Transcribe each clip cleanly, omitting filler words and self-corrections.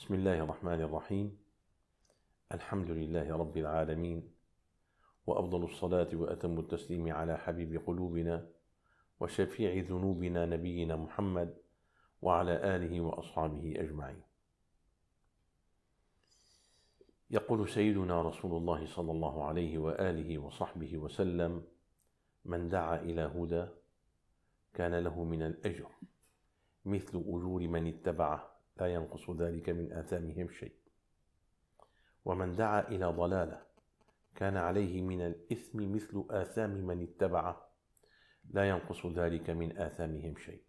بسم الله الرحمن الرحيم. الحمد لله رب العالمين، وأفضل الصلاة وأتم التسليم على حبيب قلوبنا وشفيع ذنوبنا نبينا محمد وعلى آله وأصحابه أجمعين. يقول سيدنا رسول الله صلى الله عليه وآله وصحبه وسلم: من دعا إلى هدى كان له من الأجر مثل أجور من اتبعه لا ينقص ذلك من آثامهم شيء، ومن دعا إلى ضلالة كان عليه من الإثم مثل آثام من اتبعه لا ينقص ذلك من آثامهم شيء.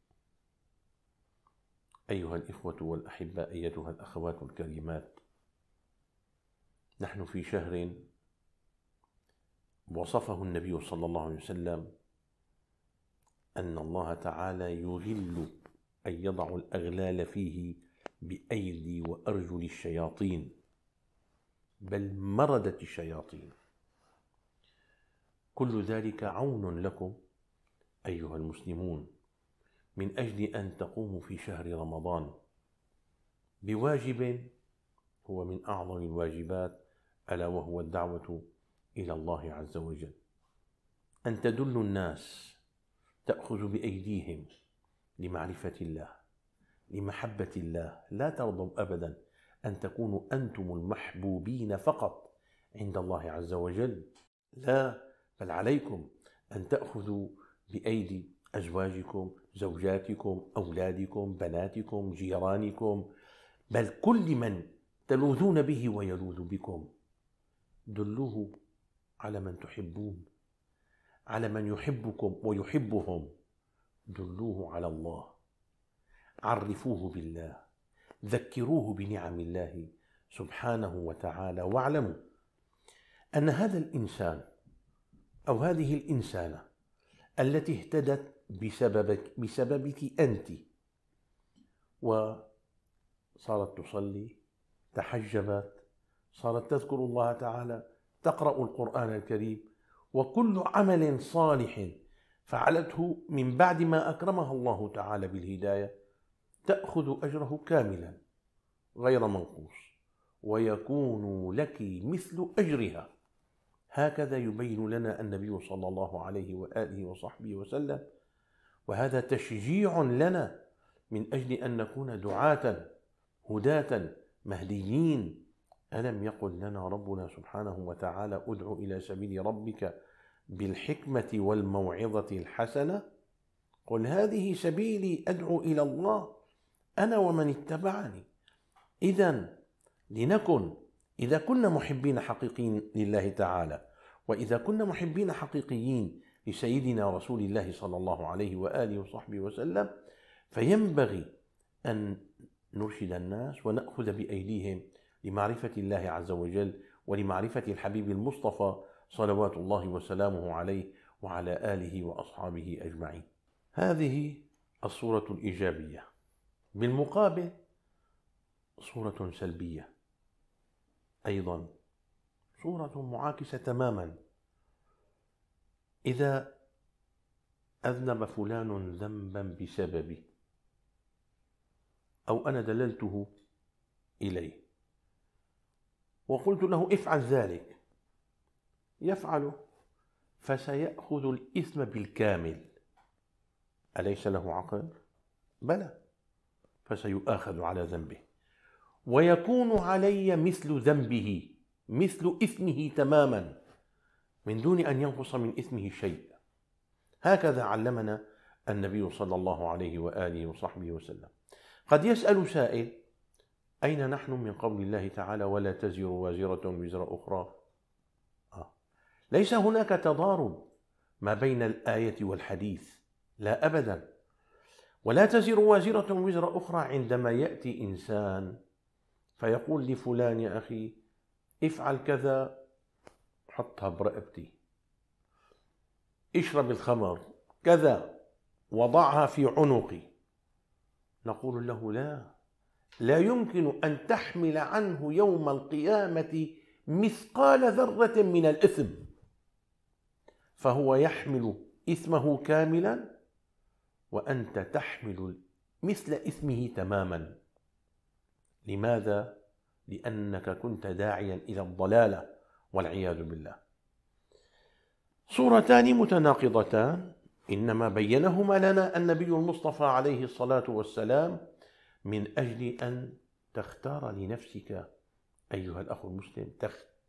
أيها الإخوة والأحباء، أيتها الأخوات الكريمات، نحن في شهر وصفه النبي صلى الله عليه وسلم أن الله تعالى يغل أن يضع الأغلال فيه بأيدي وأرجل الشياطين، بل مردة الشياطين. كل ذلك عون لكم أيها المسلمون من أجل أن تقوموا في شهر رمضان بواجب هو من أعظم الواجبات، ألا وهو الدعوة إلى الله عز وجل، أن تدلوا الناس، تأخذوا بأيديهم لمعرفة الله، لمحبة الله. لا ترضوا أبدا أن تكونوا أنتم المحبوبين فقط عند الله عز وجل، لا، بل عليكم أن تأخذوا بأيدي أزواجكم، زوجاتكم، أولادكم، بناتكم، جيرانكم، بل كل من تلوذون به ويلوذ بكم. دلوه على من تحبون، على من يحبكم ويحبهم. دلوه على الله، عرفوه بالله، ذكروه بنعم الله سبحانه وتعالى. واعلموا أن هذا الإنسان أو هذه الإنسانة التي اهتدت بسببك أنت، وصارت تصلي، تحجبت، صارت تذكر الله تعالى، تقرأ القرآن الكريم، وكل عمل صالح فعلته من بعد ما أكرمها الله تعالى بالهداية تأخذ أجره كاملا غير منقوص، ويكون لك مثل أجرها. هكذا يبين لنا النبي صلى الله عليه وآله وصحبه وسلم، وهذا تشجيع لنا من أجل أن نكون دعاة هداة مهديين. ألم يقل لنا ربنا سبحانه وتعالى: ادع إلى سبيل ربك بالحكمة والموعظة الحسنة، قل هذه سبيلي أدعو إلى الله أنا ومن اتبعني. إذن لنكن، إذا كنا محبين حقيقيين لله تعالى، وإذا كنا محبين حقيقيين لسيدنا رسول الله صلى الله عليه وآله وصحبه وسلم، فينبغي أن نرشد الناس ونأخذ بأيديهم لمعرفة الله عز وجل ولمعرفة الحبيب المصطفى صلوات الله وسلامه عليه وعلى آله وأصحابه أجمعين. هذه الصورة الإيجابية. بالمقابل صورة سلبية أيضا، صورة معاكسة تماما. إذا أذنب فلان ذنبا بسببي، أو أنا دللته إليه وقلت له افعل ذلك، يفعله، فسيأخذ الإثم بالكامل. أليس له عقل؟ بلى، فسيؤاخذ على ذنبه، ويكون علي مثل ذنبه، مثل إثمه تماما، من دون أن ينقص من إثمه شيء. هكذا علمنا النبي صلى الله عليه وآله وصحبه وسلم. قد يسأل سائل: أين نحن من قول الله تعالى: ولا تزر وازرة وزر أخرى؟ ليس هناك تضارب ما بين الآية والحديث، لا أبدا. ولا تزر وازرة وزر أخرى عندما يأتي إنسان فيقول لفلان: يا أخي افعل كذا، حطها برقبتي، اشرب الخمر كذا، وضعها في عنقي، نقول له: لا يمكن أن تحمل عنه يوم القيامة مثقال ذرة من الإثم، فهو يحمل إثمه كاملا وأنت تحمل مثل إثمه تماما. لماذا؟ لأنك كنت داعيا إلى الضلالة والعياذ بالله. صورتان متناقضتان إنما بينهما لنا النبي المصطفى عليه الصلاة والسلام من أجل أن تختار لنفسك أيها الأخ المسلم،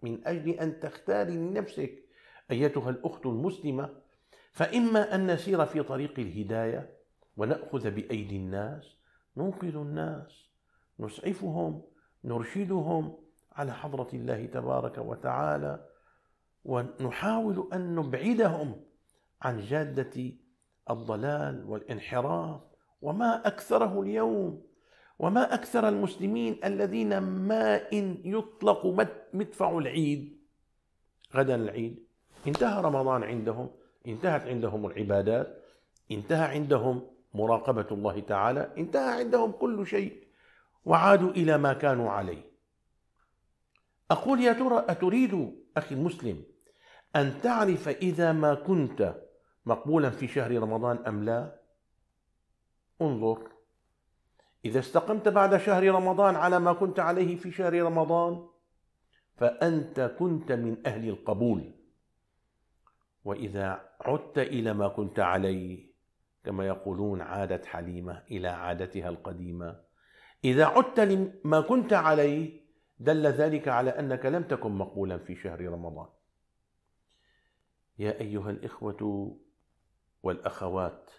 من أجل أن تختار لنفسك أيتها الأخت المسلمة. فإما أن نسير في طريق الهداية ونأخذ بأيدي الناس، ننقذ الناس، نسعفهم، نرشدهم على حضرة الله تبارك وتعالى، ونحاول أن نبعدهم عن جادة الضلال والانحراف. وما أكثره اليوم، وما أكثر المسلمين الذين ما إن يطلق مدفع العيد، غدا العيد، انتهى رمضان عندهم، انتهت عندهم العبادات، انتهى عندهم مراقبة الله تعالى، انتهى عندهم كل شيء، وعادوا إلى ما كانوا عليه. أقول يا ترى أتريد أخي المسلم أن تعرف إذا ما كنت مقبولا في شهر رمضان أم لا؟ انظر، إذا استقمت بعد شهر رمضان على ما كنت عليه في شهر رمضان فأنت كنت من أهل القبول، وإذا عدت إلى ما كنت عليه كما يقولون عادت حليمة إلى عادتها القديمة، إذا عدت لما كنت عليه دل ذلك على أنك لم تكن مقبولا في شهر رمضان. يا أيها الإخوة والأخوات،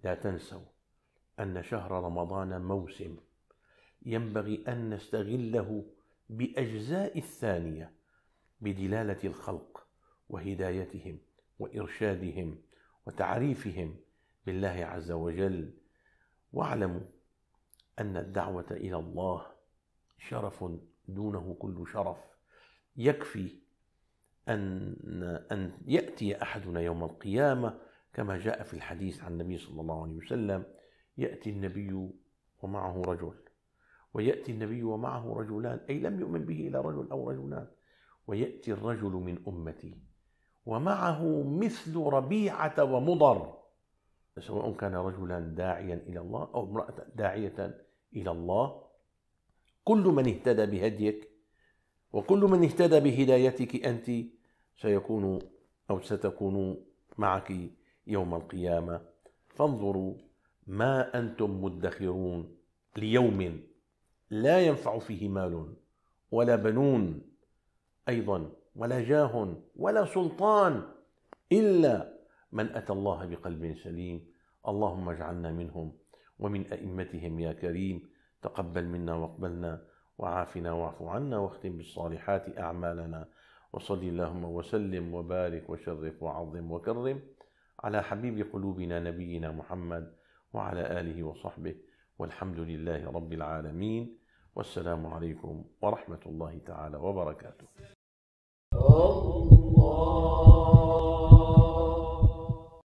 لا تنسوا أن شهر رمضان موسم ينبغي أن نستغله بأجزاء الثانية بدلالة الخلق وهدايتهم وإرشادهم وتعريفهم بالله عز وجل. واعلموا أن الدعوة إلى الله شرف دونه كل شرف. يكفي أن يأتي أحدنا يوم القيامة كما جاء في الحديث عن النبي صلى الله عليه وسلم: يأتي النبي ومعه رجل، ويأتي النبي ومعه رجلان، أي لم يؤمن به إلا رجل أو رجلان، ويأتي الرجل من أمتي ومعه مثل ربيعة ومضر، سواء كان رجلا داعيا إلى الله أو امرأة داعية إلى الله. كل من اهتدى بهديك وكل من اهتدى بهدايتك أنت سيكون أو ستكون معك يوم القيامة. فانظروا ما أنتم مدخرون ليوم لا ينفع فيه مال ولا بنون أيضا ولا جاه ولا سلطان إلا من أتى الله بقلب سليم. اللهم اجعلنا منهم ومن أئمتهم يا كريم. تقبل منا واقبلنا وعافنا واعف عنا واختم بالصالحات أعمالنا. وصل اللهم وسلم وبارك وشرف وعظم وكرم على حبيب قلوبنا نبينا محمد وعلى آله وصحبه، والحمد لله رب العالمين. والسلام عليكم ورحمة الله تعالى وبركاته.